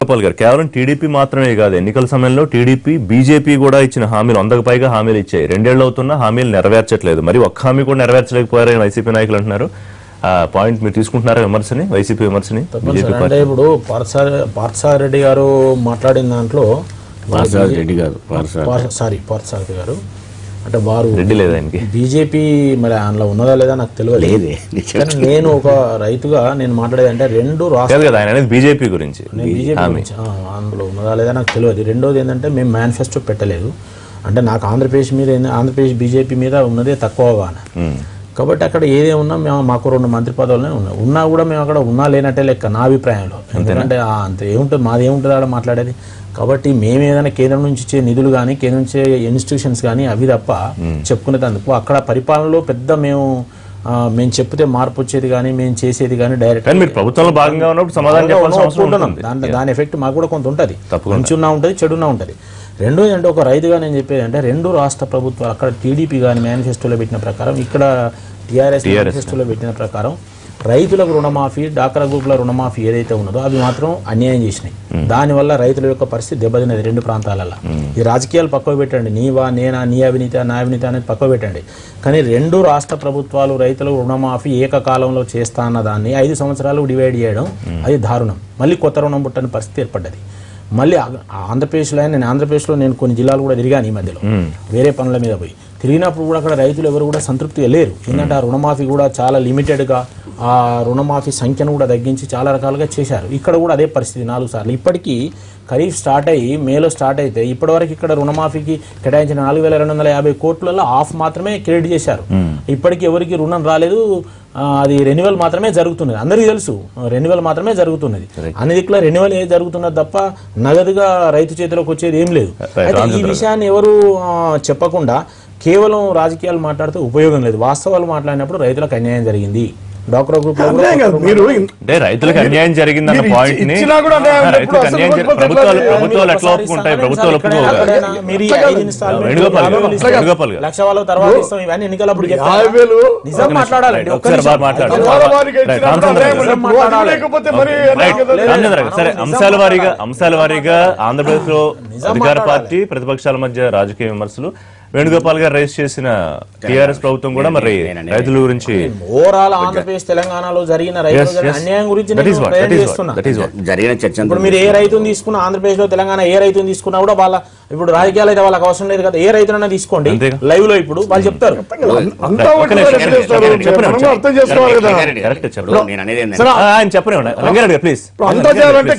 వేణుగోపాల్ గారు, కేవలం టీడీపీ మాత్రమే కాదు, ఎన్నికల సమయంలో టీడీపీ బీజేపీ కూడా ఇచ్చిన హామీలు 100కు పైగా హామీలు ఇచ్చాయి. 2 ఏళ్లు అవుతున్నా హామీలు నెరవేర్చట్లేదు. మరి ఒక్క హామీ కూడా నెరవేర్చలేకపోయారని వైసీపీ నాయకులు అంటున్నారు. పాయింట్ మీరు తీసుకుంటున్నారా విమర్శని, వైసీపీ విమర్శని? అంటే ఇప్పుడు పార్థసారథి గారు మాట్లాడిన దాంట్లో పార్థసారథి గారు అంటే వారు రెడ్డి లేదా ఆయనకి బీజేపీ మరి అందులో ఉన్నదా లేదా నాకు తెలియదు. నేను ఒక రైతుగా నేను మాట్లాడేది అంటే 2 రాష్ట్రాలు ఆయన బీజేపీ గురించి, అందులో ఉన్నదా లేదా నాకు తెలియదు. రెండోది ఏంటంటే మేము మేనిఫెస్టో పెట్టలేదు. అంటే నాకు ఆంధ్రప్రదేశ్ మీద ఆంధ్రప్రదేశ్ బీజేపీ మీద ఉన్నదే తక్కువగానే, కాబట్టి అక్కడ ఏదేమున్నా మేము మాకు 2 మంత్రి పదవులనే ఉన్నా కూడా మేము అక్కడ ఉన్నా లేనట్టే లెక్క నా అభిప్రాయంలో. ఎందుకంటే అంత ఏముంటుంది, మాది ఏముంటుంది అక్కడ మాట్లాడేది. కాబట్టి మేము ఏదైనా కేంద్రం నుంచి ఇచ్చే నిధులు కానీ కేంద్రం నుంచి ఇన్స్టిట్యూషన్స్ కానీ అవి తప్ప చెప్పుకునేందుకు అక్కడ పరిపాలనలో పెద్ద మేము చెప్తే మార్పు వచ్చేది కానీ మేము చేసేది కానీ డైరెక్ట్ ప్రభుత్వంలో భాగంగా ఉన్నప్పుడు సమాధానం దాని ఎఫెక్ట్ మాకు కూడా కొంత ఉంటుంది. మంచున్నా ఉంటుంది, చెడున్నా ఉంటుంది. రెండోది అంటే ఒక రైతుగా నేను చెప్పేది అంటే 2 రాష్ట్ర ప్రభుత్వాలు అక్కడ టీడీపీ కానీ మేనిఫెస్టోలో పెట్టిన ప్రకారం, ఇక్కడ టీఆర్ఎస్ మేనిఫెస్టోలో పెట్టిన ప్రకారం రైతులకు రుణమాఫీ, డాక్రా గ్రూపుల రుణమాఫీ ఏదైతే ఉన్నదో అవి మాత్రం అన్యాయం చేసినాయి. దానివల్ల రైతుల యొక్క పరిస్థితి దెబ్బతిన్నది 2 ప్రాంతాలలో. ఈ రాజకీయాలు పక్కకు పెట్టండి, నీవా నేనా, నీ అవినీతి నా అవినీతి అనేది పక్కకు పెట్టండి. కానీ 2 రాష్ట్ర ప్రభుత్వాలు రైతులకు రుణమాఫీ ఏకకాలంలో చేస్తా అన్న దాన్ని 5 సంవత్సరాలు డివైడ్ చేయడం అది దారుణం. మళ్ళీ కొత్త రుణం పుట్టని పరిస్థితి ఏర్పడ్డది. మళ్ళీ ఆంధ్రప్రదేశ్లో నేను కొన్ని జిల్లాలు కూడా తిరిగాను ఈ మధ్యలో వేరే పనుల మీద పోయి. తిరిగినప్పుడు కూడా అక్కడ రైతులు ఎవరు కూడా సంతృప్తిగా లేరు. ఎందుకంటే ఆ రుణమాఫీ కూడా చాలా లిమిటెడ్గా, ఆ రుణమాఫీ సంఖ్యను కూడా తగ్గించి చాలా రకాలుగా చేశారు. ఇక్కడ కూడా అదే పరిస్థితి 4 సార్లు. ఇప్పటికీ ఖరీఫ్ స్టార్ట్ అయ్యి మేలో స్టార్ట్ అయితే ఇప్పటివరకు ఇక్కడ రుణమాఫీకి కేటాయించిన 4,250 కోట్లలో హాఫ్ మాత్రమే క్రెడిట్ చేశారు. ఇప్పటికీ ఎవరికి రుణం రాలేదు. అది రెన్యువల్ మాత్రమే జరుగుతున్నది. అందరికీ తెలుసు రెన్యువల్ మాత్రమే జరుగుతున్నది. అన్ని దిక్కులో రెన్యువల్ ఏది జరుగుతున్నది తప్ప నగదుగా రైతు చేతిలోకి వచ్చేది ఏం లేదు. అయితే ఈ విషయాన్ని ఎవరు చెప్పకుండా కేవలం రాజకీయాలు మాట్లాడితే ఉపయోగం లేదు. వాస్తవాలు మాట్లాడినప్పుడు రైతులకు అన్యాయం జరిగింది. డాక్టర్ గ్రూప్ రైతులకు అన్యాయం జరిగిందన్న పాయింట్ ని ప్రభుత్వాలు ఎట్లా ఒప్పుకుంటాయి? ప్రభుత్వాలు లక్ష వాళ్ళ తర్వాత ఇస్తాం ఇవన్నీ ఎన్నికలప్పుడు నిజం మాట్లాడాలండి. సరే, అంశాల వారీగా ఆంధ్రప్రదేశ్ లో అధికార పార్టీ ప్రతిపక్షాల మధ్య రాజకీయ విమర్శలు. వేణుగోపాల్ గారు రైజ్ చేసిన టీఆర్ఎస్ ప్రభుత్వం కూడా మరి రైతుల గురించి ఓవరాల్ ఆంధ్రప్రదేశ్ తెలంగాణలో జరిగిన రైతుల అన్యాయం గురించి జరిగిన చర్చ. ఇప్పుడు మీరు ఏ రైతుని తీసుకున్నా, ఆంధ్రప్రదేశ్ లో తెలంగాణ ఏ రైతుని తీసుకున్నా కూడా వాళ్ళ ఇప్పుడు రాజకీయాలు అయితే వాళ్ళకి అవసరం లేదు కదా. ఏ రైతునైనా తీసుకోండి లైవ్ లో ఇప్పుడు వాళ్ళు చెప్తారు.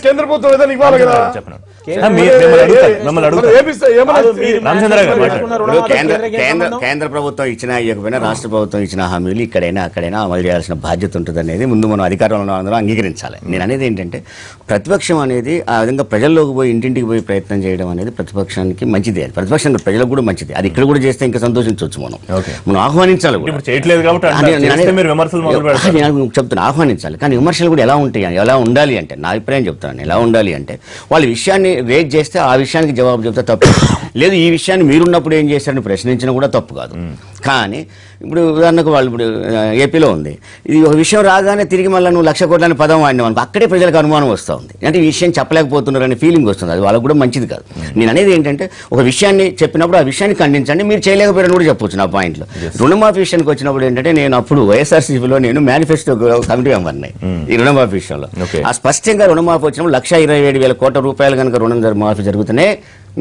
కేంద్ర ప్రభుత్వం కేంద్ర ప్రభుత్వం ఇచ్చినా ఇవ్వకపోయినా రాష్ట్ర ప్రభుత్వం ఇచ్చిన హామీలు ఇక్కడైనా అక్కడైనా అమలు చేయాల్సిన బాధ్యత ఉంటుంది అనేది ముందు మనం అధికారంలో అందరూ అంగీకరించాలి. నేను అనేది ఏంటంటే ప్రతిపక్షం అనేది ఆ విధంగా ప్రజల్లోకి పోయి ఇంటింటికి పోయి ప్రయత్నం చేయడం అనేది ప్రతిపక్షానికి మంచిది. అది ప్రతిపక్షం ప్రజలకు కూడా మంచిది. అది ఇక్కడ కూడా చేస్తే ఇంకా సంతోషించవచ్చు. మనం ఆహ్వానించాలి. చెప్తున్నా ఆహ్వానించాలి. కానీ విమర్శలు కూడా ఎలా ఉంటాయి, ఎలా ఉండాలి అంటే నా అభిప్రాయం చెప్తాను. ఎలా ఉండాలి అంటే వాళ్ళ విషయాన్ని రేజ్ చేస్తే ఆ విషయానికి జవాబు చెప్తే తప్పు లేదు. ఈ విషయాన్ని మీరున్నప్పుడు ఏం చేశారని ప్రశ్నించినా కూడా తప్పు కాదు. కానీ ఇప్పుడు ఉదాహరణకు వాళ్ళు ఇప్పుడు ఏపీలో ఉంది, ఇది ఒక విషయం రాగానే తిరిగి మళ్ళీ నువ్వు 1,00,000 కోట్లని పదం వాడినావు అనుకో, అక్కడే ప్రజలకు అనుమానం వస్తూ ఉంది. అంటే ఈ విషయం చెప్పలేకపోతున్నారనే ఫీలింగ్ వస్తుంది. అది వాళ్ళకు కూడా మంచిది కాదు. నేను అనేది ఏంటంటే ఒక విషయాన్ని చెప్పినప్పుడు ఆ విషయాన్ని ఖండించండి. మీరు చేయలేకపోయారని కూడా చెప్పొచ్చు. నా పాయింట్లో రుణమాఫీ విషయానికి వచ్చినప్పుడు ఏంటంటే నేను అప్పుడు వైఎస్ఆర్సీపీలో నేను మేనిఫెస్టో కమిటీ మెంబర్ని ఈ రుణమాఫీ విషయంలో. ఆ స్పష్టంగా రుణమాఫీ వచ్చినప్పుడు 1,27,000 కోట్ల రూపాయలు కనుక రుణం మాఫీ జరుగుతూనే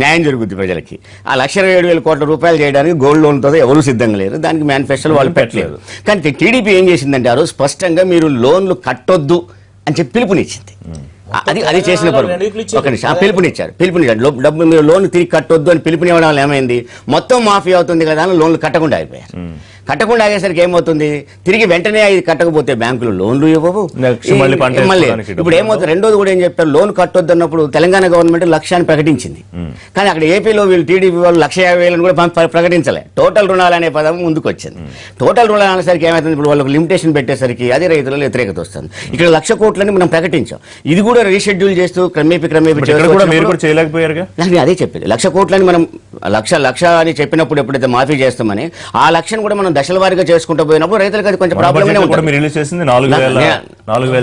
న్యాయం జరుగుద్ది ప్రజలకి. ఆ 1,27,000 కోట్ల రూపాయలు చేయడానికి గోల్డ్ లోన్తో ఎవరు సిద్ధంగా లేరు. దానికి మేనిఫెస్టోలు వాళ్ళు పెట్టలేదు. కానీ టీడీపీ ఏం చేసిందంటే ఆ రోజు స్పష్టంగా మీరు లోన్లు కట్టొద్దు అని చెప్పి పిలుపునిచ్చింది. అది చేసిన ఒక నిమిషం పిలుపునిచ్చారు. డబ్బు మీరు లోన్ తిరిగి కట్టొద్దు అని పిలుపునివ్వడం వల్ల ఏమైంది, మొత్తం మాఫీ అవుతుంది కదా అని లోన్లు కట్టకుండా అయిపోయారు. కట్టకుండా అయ్యేసరికి ఏమవుతుంది, తిరిగి వెంటనే అది కట్టకపోతే బ్యాంకులు లోన్లు ఇవ్వవు. మళ్ళీ ఇప్పుడు ఏమవుతుంది, రెండోది కూడా ఏం చెప్తారు, లోన్ కట్టొద్దు అన్నప్పుడు తెలంగాణ గవర్నమెంట్ 1,00,000 ప్రకటించింది. కానీ అక్కడ ఏపీలో వీళ్ళు టీడీపీ వాళ్ళు 1,50,000 కూడా ప్రకటించలే. టోటల్ రుణాలు అనే పదం ముందుకు వచ్చింది. టోటల్ రుణాలు అనేసరికి ఏమవుతుంది, ఇప్పుడు వాళ్ళకి లిమిటేషన్ పెట్టేసరికి అది రైతులలో వ్యతిరేకత వస్తుంది. ఇక్కడ 1,00,000 కోట్లని మనం ప్రకటించాం. ఇది కూడా రీషెడ్యూల్ చేస్తూ క్రమేపీ చేయలేకపోయారు. అదే చెప్పేది 1,00,000 కోట్లని మనం లక్ష అని చెప్పినప్పుడు ఎప్పుడైతే మాఫీ చేస్తామని ఆ 1,00,000 కూడా మనం దశల వారీగా చేసుకుంటూ పోయినప్పుడు రైతులకు అది కొంచెం ప్రాబ్లమ్.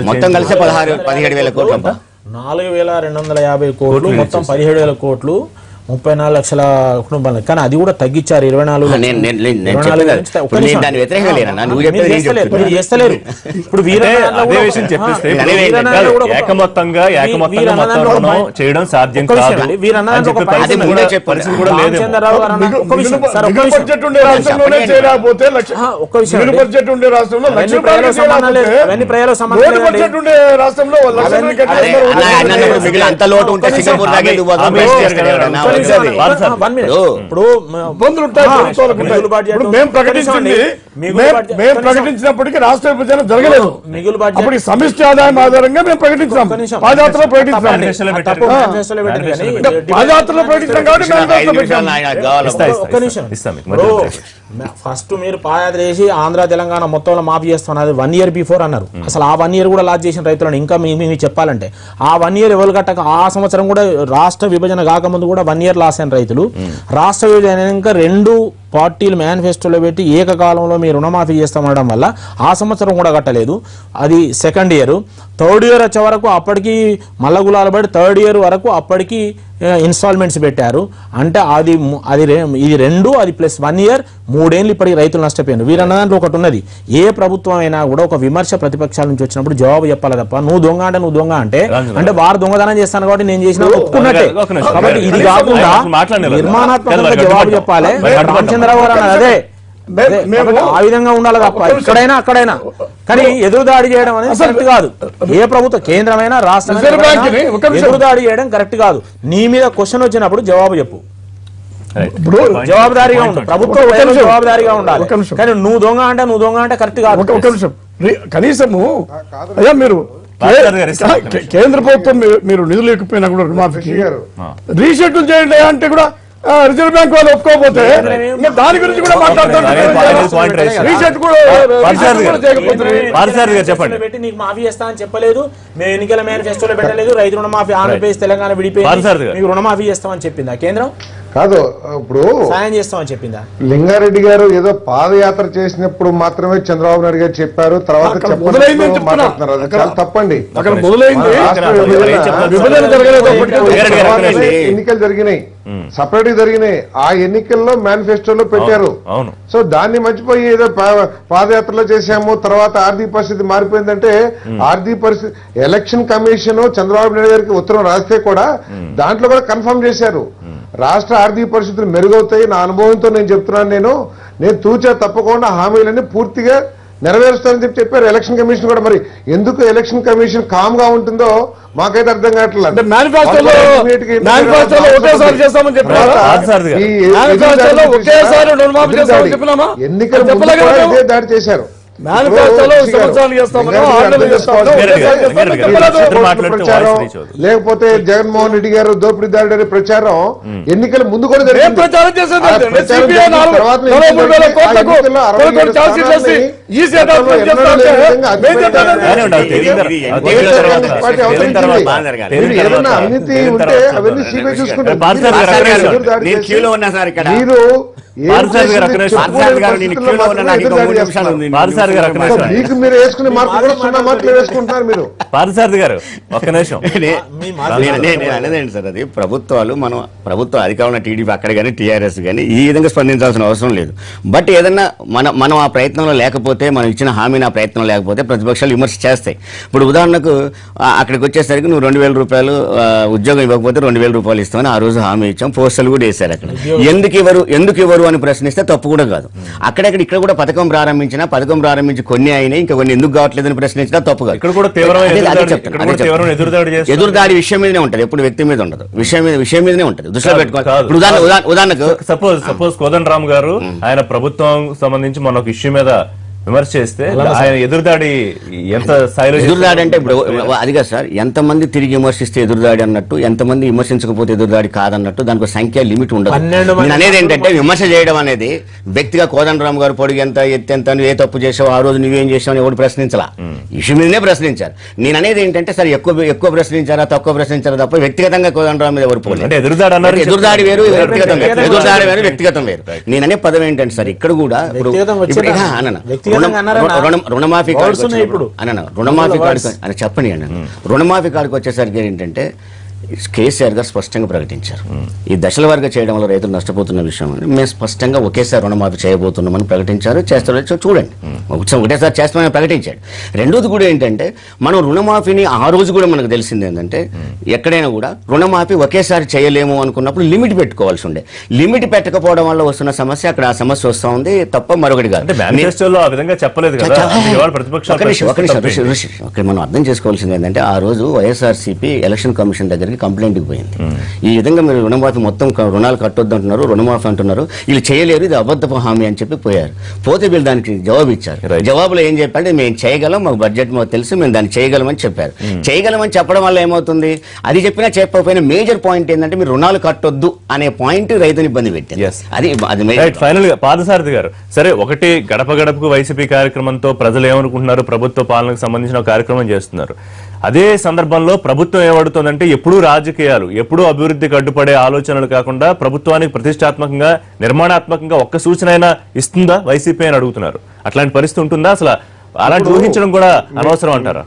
మొత్తం కలిసి 17,000 కోట్లు. 4,250 కోట్లు మొత్తం 17,000 కోట్లు 34 లక్షల కుటుంబాలు. కానీ అది కూడా తగ్గించారు 24 చేస్తలేరు. ఇప్పుడు ఏకమొత్తంగా చేయడం సాధ్యం కాదు. ప్రకటించినప్పటికీ రాష్ట్ర విభజన జరగలేదు. అప్పుడు సమిష్టి ఆదాయం ఆధారంగా మేము ప్రకటించాం, పాదయాత్రలో ప్రకటించాం, పాదయాత్రలో ప్రకటించాం కాబట్టి ఫస్ట్ మీరు పాదయాత్ర చేసి ఆంధ్ర తెలంగాణ మొత్తంలో మాఫీ చేస్తున్నది 1 year బిఫోర్ అన్నారు. అసలు ఆ 1 year కూడా లాస్ చేసిన రైతులను ఇంకా మీకు చెప్పాలంటే ఆ 1 year ఎవరు కట్టక ఆ సంవత్సరం కూడా రాష్ట్ర విభజన కాకముందు కూడా 1 year లాస్ అయిన రైతులు రాష్ట్ర విభజన ఇంకా 2 పార్టీలు మేనిఫెస్టోలో పెట్టి ఏకకాలంలో మీరు రుణమాఫీ చేస్తామనడం వల్ల ఆ సంవత్సరం కూడా కట్టలేదు. అది సెకండ్ ఇయర్. థర్డ్ ఇయర్ వచ్చే వరకు అప్పటికి మల్లగులాలు పడి థర్డ్ ఇయర్ వరకు అప్పటికి ఇన్స్టాల్మెంట్స్ పెట్టారు. అంటే ఇది 2 అది ప్లస్ 1 year 3 ఏళ్ళు ఇప్పటికి రైతులు నష్టపోయారు. వీరన్న దాంట్లో ఒకటి ఉన్నది, ఏ ప్రభుత్వం అయినా కూడా ఒక విమర్శ ప్రతిపక్షాల నుంచి వచ్చినప్పుడు జవాబు చెప్పాలి తప్ప నువ్వు దొంగ అంటే వారు దొంగతనం చేస్తాను కాబట్టి నేను చేసిన ఒప్పుకున్నట్టే. కాబట్టి ఇది కాకుండా నిర్మాణాత్మకంగా జవాబు చెప్పాలి. రామచంద్రరావు గారు అన్నది అదే ఆ విధంగా ఉండాలి తప్ప ఇక్కడైనా అక్కడైనా. కానీ ఎదురుదాడి చేయడం అనేది కరెక్ట్ కాదు. ఏ ప్రభుత్వం కేంద్రమైనా రాష్ట్రమైనా ఎదురుదాడి చేయడం కరెక్ట్ కాదు. నీ మీద క్వశ్చన్ వచ్చినప్పుడు జవాబు చెప్పు. ఇప్పుడు జవాబుదారీగా ఉండు, ప్రభుత్వం జవాబుదారీగా ఉండాలి. కానీ నువ్వు దొంగ అంటే కరెక్ట్ కాదు. ఒక నిమిషం కనీసము అయ్యా మీరు కేంద్ర ప్రభుత్వం మీరు నిధులు లేకపోయినా కూడా రుణమాఫీకి రీషెడ్యూల్ చేయండి అంటే కూడా రిజర్వ్ బ్యాంక్ వాళ్ళు ఒప్పుకోకపోతే దాని గురించి కూడా పెట్టి నీకు మాఫీ చేస్తా అని చెప్పలేదు. మేము ఎన్నికల మేనిఫెస్టోలో పెట్టలేదు. రైతు రుణమాఫీ ఆంధ్రప్రదేశ్ తెలంగాణ విడిపోయింది, మీకు రుణమాఫీ చేస్తామని చెప్పిందా కేంద్రం? కాదు, ఇప్పుడు సాయం చేస్తామని చెప్పిందా? లింగారెడ్డి గారు ఏదో పాదయాత్ర చేసినప్పుడు మాత్రమే చంద్రబాబు నాయుడు గారు చెప్పారు, తర్వాత మాట్లాడుతున్నారు. అది చాలా తప్పండి. ఎన్నికలు జరిగినాయి, సపరేట్ జరిగినాయి. ఆ ఎన్నికల్లో మేనిఫెస్టోలో పెట్టారు. సో దాన్ని మర్చిపోయి ఏదో పాదయాత్రలో చేశాము, తర్వాత ఆర్థిక పరిస్థితి మారిపోయిందంటే ఆర్థిక పరిస్థితి ఎలక్షన్ కమిషన్ చంద్రబాబు నాయుడు గారికి ఉత్తరం రాస్తే కూడా దాంట్లో కూడా కన్ఫర్మ్ చేశారు రాష్ట్ర ఆర్థిక పరిస్థితులు మెరుగవుతాయి. నా అనుభవంతో నేను చెప్తున్నాను, నేను తూచా తప్పకుండా హామీలన్నీ పూర్తిగా నెరవేరుస్తానని చెప్పారు ఎలక్షన్ కమిషన్ కూడా. మరి ఎందుకు ఎలక్షన్ కమిషన్ కామ్ గా ఉంటుందో మాకైతే అర్థం కావట్లేదు. ఎన్నికల ఇదే దాడి చేశారు. లేకపోతే జగన్మోహన్ రెడ్డి గారు దోపిడీదారుడు అనే ప్రచారం ఎన్నికల ముందు కూడా జరిగింది. ఏదైనా అవినీతి ఉంటే అవన్నీ సిబిఐ చూసుకుంటారు. మీరు మీకు మీరు వేసుకునే మార్కులు కూడా 0 మార్కులు వేసుకుంటున్నారు మీరు. పార్థసారథి గారు ఒక్క నిమిషం. అనేదండి సార్, అది ప్రభుత్వాలు ప్రభుత్వ అధికారంలో టీడీపీ అక్కడ కానీ టీఆర్ఎస్ కానీ ఈ విధంగా స్పందించాల్సిన అవసరం లేదు. బట్ ఏదన్నా మనం ఆ ప్రయత్నంలో లేకపోతే, మనం ఇచ్చిన హామీని ఆ ప్రయత్నం లేకపోతే ప్రతిపక్షాలు విమర్శ చేస్తాయి. ఇప్పుడు ఉదాహరణకు అక్కడికి వచ్చేసరికి నువ్వు 2,000 రూపాయలు ఉద్యోగం ఇవ్వకపోతే 2,000 రూపాయలు ఇస్తామని ఆ రోజు హామీ ఇచ్చాం. పోస్టర్లు కూడా వేశారు. అక్కడ ఎందుకు ఇవ్వరు అని ప్రశ్నిస్తే తప్పు కూడా కాదు. ఇక్కడ కూడా పథకం ప్రారంభించి కొన్ని అయినాయి, ఇంకా కొన్ని ఎందుకు కావట్లేదని ప్రశ్నించినా తప్పు కాదు. ఎదురుదాడి విషయం మీదనే ఉంటది, ఎప్పుడు వ్యక్తి మీద ఉండదు, విషయం మీదనే ఉంటది. దృష్టిలో పెట్టుకోవాలి. ఇప్పుడు ఉదాహరణకు సపోజ్ కోదండరామ్ గారు ఆయన ప్రభుత్వం సంబంధించి మన ఒక ఇష్యూ మీద విమర్శ చేస్తే ఆయన ఎదురుదాడి ఎంత స్థాయిలో ఎదురుదాడి అంటే ఇప్పుడు అదిగా సార్, ఎంతమంది తిరిగి విమర్శిస్తే ఎదురుదాడి అన్నట్టు, ఎంతమంది విమర్శించకపోతే ఎదురుదాడి కాదన్నట్టు దానికి సంఖ్య లిమిట్ ఉండదు. నేను అనేది ఏంటంటే విమర్శ చేయడం అనేది వ్యక్తిగా కోదండరామ్ గారు పొడిగి ఎంత ఎత్తెంత నువ్వు ఏ తప్పు చేసావు, ఆ రోజు నువ్వేం చేసావు ఎవరు ప్రశ్నించాలా, ఇష్యూ మీదనే ప్రశ్నించారు. నేను అనేది ఏంటంటే సార్ ఎక్కువ ప్రశ్నించారా తక్కువ ప్రశ్నించారా తప్ప వ్యక్తిగతంగా కోదండరామ్ మీద ఎవరు పోలేదు. ఎదురుదాడి వేరు వ్యక్తిగతం వేరు. నేను అనే పదం ఏంటంటే సార్ ఇక్కడ కూడా ఇప్పుడు వ్యక్తిగతంగా అన్నారన్నా రుణమాఫీ వర్డ్స్ ఉన్నాయి ఇప్పుడు అన్న రుణమాఫీ కార్డు అని చెప్పని అన్న రుణమాఫీ కార్డుకు వచ్చేసరికి ఏంటంటే కేసీఆర్ గారు స్పష్టంగా ప్రకటించారు ఈ దశల వారీగా చేయడం వల్ల రైతులు నష్టపోతున్న విషయం మేము స్పష్టంగా ఒకేసారి రుణమాఫీ చేయబోతున్నామని ప్రకటించారు. చేస్తారు చూడండి, ఒకటేసారి చేస్తామని ప్రకటించాడు. రెండోది కూడా ఏంటంటే మనం రుణమాఫీని ఆ రోజు కూడా మనకు తెలిసింది ఏంటంటే ఎక్కడైనా కూడా రుణమాఫీ ఒకేసారి చేయలేము అనుకున్నప్పుడు లిమిట్ పెట్టుకోవాల్సి ఉండే. లిమిట్ పెట్టకపోవడం వల్ల వస్తున్న సమస్య అక్కడ ఆ సమస్య వస్తూ ఉంది తప్ప మరొకటి కాదు. మనం అర్థం చేసుకోవాల్సింది ఏంటంటే ఆ రోజు వైఎస్ఆర్సీపీ ఎలక్షన్ కమిషన్ దగ్గరికి కంప్లైంట్కి పోయింది. ఈ విధంగా మీరు రుణమాఫీ మొత్తం రుణాలు కట్టొద్దు అంటున్నారు, రుణమాఫీ అంటున్నారు, వీళ్ళు చేయలేరు, ఇది అబద్ధపు హామీ అని చెప్పి పోయారు. పోతే వీళ్ళు దానికి జవాబు ఇచ్చారు. జవాబులో ఏం చెప్పారంటే మేము చేయగలం, మాకు బడ్జెట్ మాకు తెలుసు, మేము దాన్ని చేయగలమని చెప్పారు. చేయగలమని చెప్పడం వల్ల ఏమవుతుంది, అది చెప్పినా చెప్పకపోయినా మేజర్ పాయింట్ ఏంటంటే మీరు రుణాలు కట్టొద్దు అనే పాయింట్ రైతుని ఇబ్బంది పెట్టింది. అది ఫైనల్ గా పాదసారథి గారు, సరే ఒకటి గడప గడపకు వైసీపీ కార్యక్రమంతో ప్రజలు ఏమనుకుంటున్నారు, ప్రభుత్వ పాలనకు సంబంధించిన కార్యక్రమం చేస్తున్నారు. అదే సందర్భంలో ప్రభుత్వం ఏమడుతుందంటే ఎప్పుడూ రాజకీయాలు, ఎప్పుడూ అభివృద్ధికి అడ్డుపడే ఆలోచనలు కాకుండా ప్రభుత్వానికి ప్రతిష్టాత్మకంగా నిర్మాణాత్మకంగా ఒక్క సూచన అయినా ఇస్తుందా వైసీపీ అని అడుగుతున్నారు. అట్లాంటి పరిస్థితి ఉంటుందా? అసలు అలాంటి ఊహించడం కూడా అనవసరం అంటారా?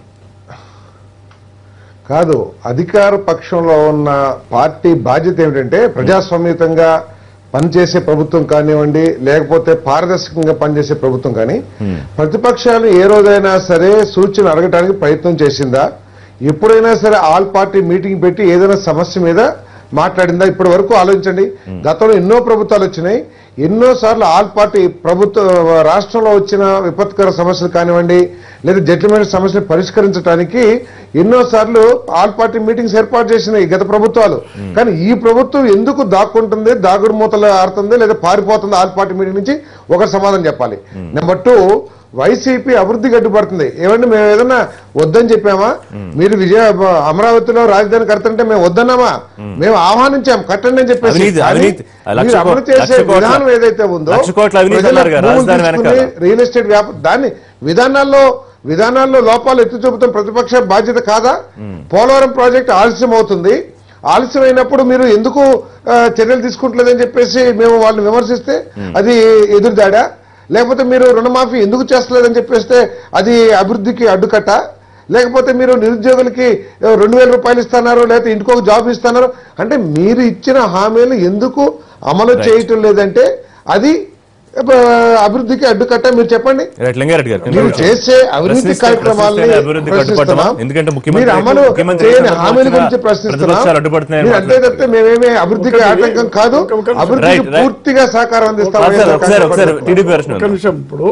కాదు, అధికార పక్షంలో ఉన్న పార్టీ బాధ్యత ఏమిటంటే ప్రజాస్వామ్యతంగా పనిచేసే ప్రభుత్వం కానివ్వండి, లేకపోతే పారదర్శకంగా పనిచేసే ప్రభుత్వం కానీ, ప్రతిపక్షాలు ఏ రోజైనా సరే సూచన అడగటానికి ప్రయత్నం చేసిందా? ఎప్పుడైనా సరే ఆల్ పార్టీ మీటింగ్ పెట్టి ఏదైనా సమస్య మీద మాట్లాడిందా? ఇప్పటి వరకు ఆలోచించండి. గతంలో ఎన్నో ప్రభుత్వాలు వచ్చినాయి, ఎన్నోసార్లు ఆల్ పార్టీ ప్రభుత్వ రాష్ట్రంలో వచ్చిన విపత్కర సమస్యలు కానివ్వండి, లేదా జడ్జిమెంట్ సమస్యలు పరిష్కరించడానికి ఎన్నోసార్లు ఆల్ పార్టీ మీటింగ్స్ ఏర్పాటు చేసినాయి గత ప్రభుత్వాలు. కానీ ఈ ప్రభుత్వం ఎందుకు దాక్కుంటుంది, దాగుడు మూతలు ఆడుతుంది, లేదా పారిపోతుంది ఆల్ పార్టీ మీటింగ్ నుంచి? ఒక సమాధానం చెప్పాలి. నెంబర్ 2, వైసీపీ అభివృద్ధికి అడ్డుపడుతుంది. ఏమంటే మేము ఏదన్నా వద్దని చెప్పామా? మీరు అమరావతిలో రాజధాని కడతంటే మేము వద్దన్నామా? మేము ఆహ్వానించాం, కట్టండి అని చెప్పేసి. అమలు చేసే విధానం ఏదైతే ఉందో రియల్ ఎస్టేట్ వ్యాపారం, దాన్ని విధానాల్లో లోపాలు ఎత్తి చూపుతాం ప్రతిపక్ష బాధ్యత కాదా? పోలవరం ప్రాజెక్టు ఆలస్యం అవుతుంది, ఆలస్యం అయినప్పుడు మీరు ఎందుకు చర్యలు తీసుకుంటలేదని చెప్పేసి మేము వాళ్ళని విమర్శిస్తే అది ఎదురుదాడా? లేకపోతే మీరు రుణమాఫీ ఎందుకు చేస్తలేదని చెప్పేస్తే అది అభివృద్ధికి అడ్డుకట్ట? లేకపోతే మీరు నిరుద్యోగులకి 2000 రూపాయలు ఇస్తున్నారు, లేకపోతే ఇంటికి ఒక జాబ్ ఇస్తున్నారు అంటే మీరు ఇచ్చిన హామీలు ఎందుకు అమలు చేయటం లేదంటే అది అభివృద్ధికి అడ్డుకట్ట? మీరు చెప్పండి. మీరు చేసే అభివృద్ధి కార్యక్రమాలని మీరు అమలు చేయని హామీల గురించి ప్రశ్నిస్తున్నాం. మీరు అంటే తప్పితే మేమేమే అభివృద్ధికి ఆటంకం కాదు, అభివృద్ధికి పూర్తిగా సహకారం అందిస్తాం. ఇప్పుడు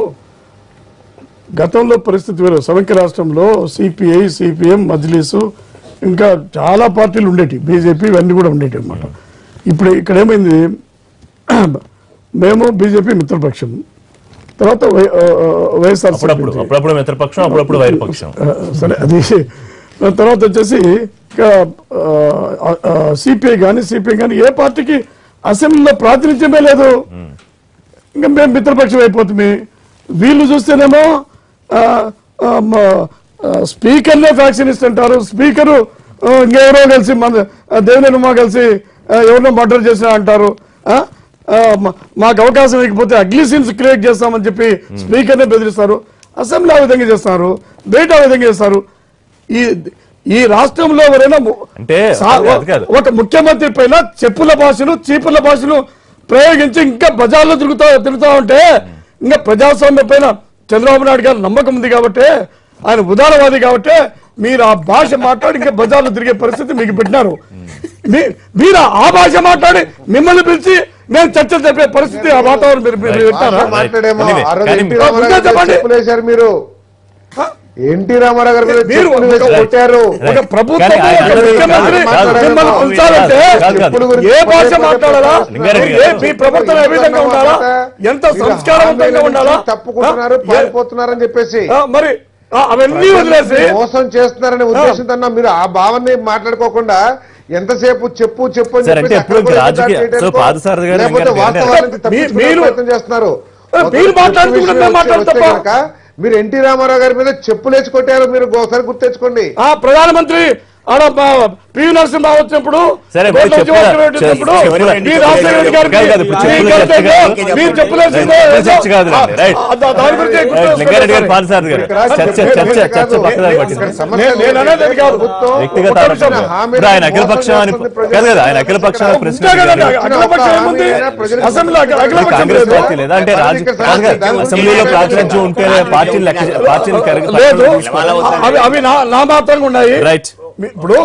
గతంలో పరిస్థితి వేరు. సమైక్య రాష్ట్రంలో సిపిఐ, సిపిఎం, మజ్లీసు ఇంకా చాలా పార్టీలు ఉండేవి, బీజేపీ ఇవన్నీ కూడా ఉండేవి అన్నమాట. ఇప్పుడు ఇక్కడ ఏమైంది, మేము బీజేపీ మిత్రపక్షం, తర్వాత వైఎస్ఆర్ మిత్రపక్షం, అప్పుడప్పుడు వైరపక్షం. సరే, అది తర్వాత వచ్చేసి సిపిఐ కానీ ఏ పార్టీకి అసెంబ్లీలో ప్రాతినిధ్యమే లేదు. ఇంకా మేము మిత్రపక్షం అయిపోతుంది. వీళ్ళు చూస్తేనేమో స్పీకర్నే ఫ్యాక్షన్ అంటారు. స్పీకరు ఇంకెవరో కలిసి దేవినేని ఉమా కలిసి ఎవరినో మర్డర్ చేసినా అంటారు. మాకు అవకాశం ఇకపోతే అగ్లీ సీన్స్ క్రియేట్ చేస్తామని చెప్పి స్పీకర్నే బెదిరిస్తారు. అసెంబ్లీ ఆ విధంగా చేస్తారు, బయట ఆ విధంగా చేస్తారు. ఈ రాష్ట్రంలో ఎవరైనా ఒక ముఖ్యమంత్రి పైన చెప్పుల భాషను, చీపుల భాషను ప్రయోగించి ఇంకా బజార్లో తిరుగుతా ఉంటే, ఇంకా ప్రజాస్వామ్యం పైన చంద్రబాబు నాయుడు గారు నమ్మకం ఉంది కాబట్టి, ఆయన ఉదారవాది కాబట్టి మీరు ఆ భాష మాట్లాడి ఇంకా బజార్లో తిరిగే పరిస్థితి మీకు పెట్టినారు. మీరు ఆ భాష మాట్లాడి మిమ్మల్ని పిలిచి నేను చర్చలు చెప్పే పరిస్థితి, ఆ వాతావరణం మీరు చెప్పండి. మీరు ఎన్టీ రామారావు గారు కొట్టారు. ఒక ప్రభుత్వం ఏ భాష మాట్లాడాలా, మీ ప్రవర్తన ఏ విధంగా ఉండాలా, ఎంత సంస్కారవంతంగా ఉండాలా, తప్పుకుంటున్నారు, పారిపోతున్నారని చెప్పేసి మరి అవన్నీ వదిలేసి మోసం చేస్తున్నారనే ఉద్దేశంతో మీరు ఆ భావాన్ని మాట్లాడుకోకుండా ఎంతసేపు చెప్పు అని చేస్తున్నారు. మీరు ఎన్టీ రామారావు గారి మీద చెప్పులేసి కొట్టారు. మీరు ఒకసారి గుర్తెచ్చుకోండి. ప్రధానమంత్రి ఆడ పివి నరసింహరావు వచ్చినప్పుడు సరే, కోట్ల ఉద్యోగస్తులు పెట్టినప్పుడు మీ రాజశేఖర రెడ్డి గారికి మీరు చెప్పలేసిందే చర్చ కాదు దాని గురించి లింగారెడ్డి గారు పార్థసారథి గారు చర్చ పక్కదారి పట్టింది నేను అనేది అది కాదు. వ్యక్తిగత ఇప్పుడు ఆయన అఖిలపక్షం అని కాదు కదా, ఆయన అఖిలపక్షం అని ప్రశ్న అఖిలపక్షం ఏముంది అసెంబ్లీ అఖిలపక్షం కాంగ్రెస్ పార్టీ లేదా అంటే అసెంబ్లీలో ప్రాతినిధ్యం ఉంటే పార్టీలు లేదు, అవి నా మాత్రంగా ఉన్నాయి. రైట్. ఇప్పుడు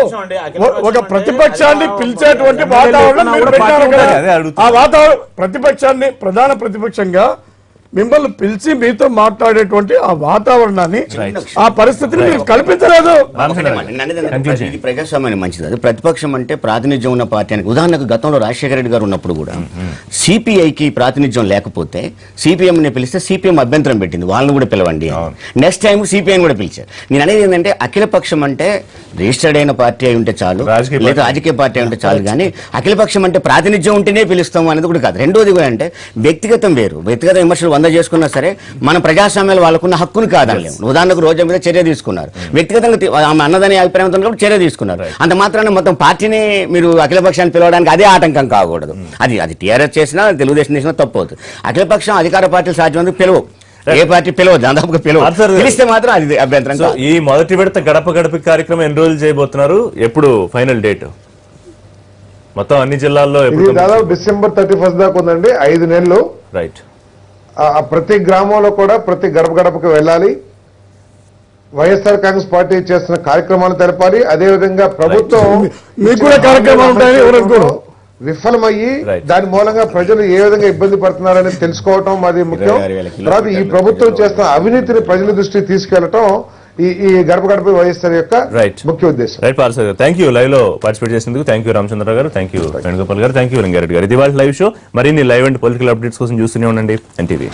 ఒక ప్రతిపక్షాన్ని పిలిచేటువంటి వాతావరణం మీరు పెట్టారు కదా, ఆ వాతావరణం ప్రతిపక్షాన్ని ప్రధాన ప్రతిపక్షంగా మిమ్మల్ని పిలిచి మీతో మాట్లాడేటువంటి ఆ వాతావరణాన్ని ఆ పరిస్థితిని మీరు కల్పించలేదు. ఇది ప్రజాస్వామ్యానికి మంచిది. అది ప్రతిపక్షం అంటే ప్రాతినిధ్యం ఉన్న పార్టీ అని. ఉదాహరణకు గతంలో రాజశేఖర రెడ్డి గారు ఉన్నప్పుడు కూడా సిపిఐకి ప్రాతినిధ్యం లేకపోతే సిపిఎం ని పిలిస్తే సిపిఎం అభ్యంతరం పెట్టింది, వాళ్ళని కూడా పిలవండి. నెక్స్ట్ టైం సిపిఐని కూడా పిలిచారు. నేను అనేది ఏంటంటే అఖిల పక్షం అంటే రిజిస్టర్డ్ అయిన పార్టీ అయి ఉంటే చాలు, లేదా రాజకీయ పార్టీ అయి ఉంటే చాలు, కానీ అఖిలపక్షం అంటే ప్రాతినిధ్యం ఉంటేనే పిలుస్తాము అనేది కూడా కాదు. రెండోది కూడా అంటే వ్యక్తిగతం వేరు. వ్యక్తిగత విమర్శలు చేసుకున్నా సరే మన ప్రజాస్వామ్యాలు వాళ్ళకున్న హక్కును కాదనలేము. ఉదాహరణకు రోజా మీద చర్య తీసుకున్నారు, వ్యక్తిగతంగా ఆమె అన్నదని అభిప్రాయంతో చర్య తీసుకున్నారు. అంత మాత్రాన మొత్తం పార్టీని మీరు అఖిలపక్షాన్ని పిలవడానికి అదే ఆటంకం కాకూడదు. అది టీఆర్ఎస్ చేసినా తెలుగుదేశం చేసినా తప్పు అవుతుంది. అఖిలపక్షం అధికార పార్టీలు సాధ్యమందుకు పిలవు, ఏ పార్టీ పిలవద్దు, దాదాపుగా పిలిస్తే మాత్రం అది అభ్యంతరం. ఈ మొదటి విడత గడప గడప కార్యక్రమం ఎన్ని రోజులు చేయబోతున్నారు, ఎప్పుడు ఫైనల్ డేట్? మొత్తం అన్ని జిల్లాల్లో దాదాపు December 31 దాకా ఉందండి, 5 నెలలు. రైట్. ప్రతి గ్రామంలో కూడా ప్రతి గడప గడపకు వెళ్ళాలి, వైఎస్ఆర్ కాంగ్రెస్ పార్టీ చేస్తున్న కార్యక్రమాలు తెలపాలి. అదేవిధంగా ప్రభుత్వం విఫలమయ్యి దాని మూలంగా ప్రజలు ఏ విధంగా ఇబ్బంది పడుతున్నారని తెలుసుకోవటం అది ముఖ్యం. తర్వాత ఈ ప్రభుత్వం చేస్తున్న అవినీతిని ప్రజల దృష్టికి తీసుకెళ్లటం ఈ గడప గడప వైఎస్ఆర్ యొక్క ముఖ్య ఉద్దేశం. రైట్ పార్సల్ గారు, థ్యాంక్ యూ లైవ్ లో పార్టిసిపేట్ చేసినందుకు. థ్యాంక్ యూ రామచంద్ర గారు, థ్యాంక్ యూ వేణుగోపాల్ గారు, థ్యాంక్ యూ లింగారెడ్డి గారు. ఇది వాళ్ళ లైవ్ షో. మరిన్ని లైవ్ అండ్ పొలిటికల్ అప్డేట్స్ కోసం చూస్తూనే ఉండండి ఎన్టీవీ.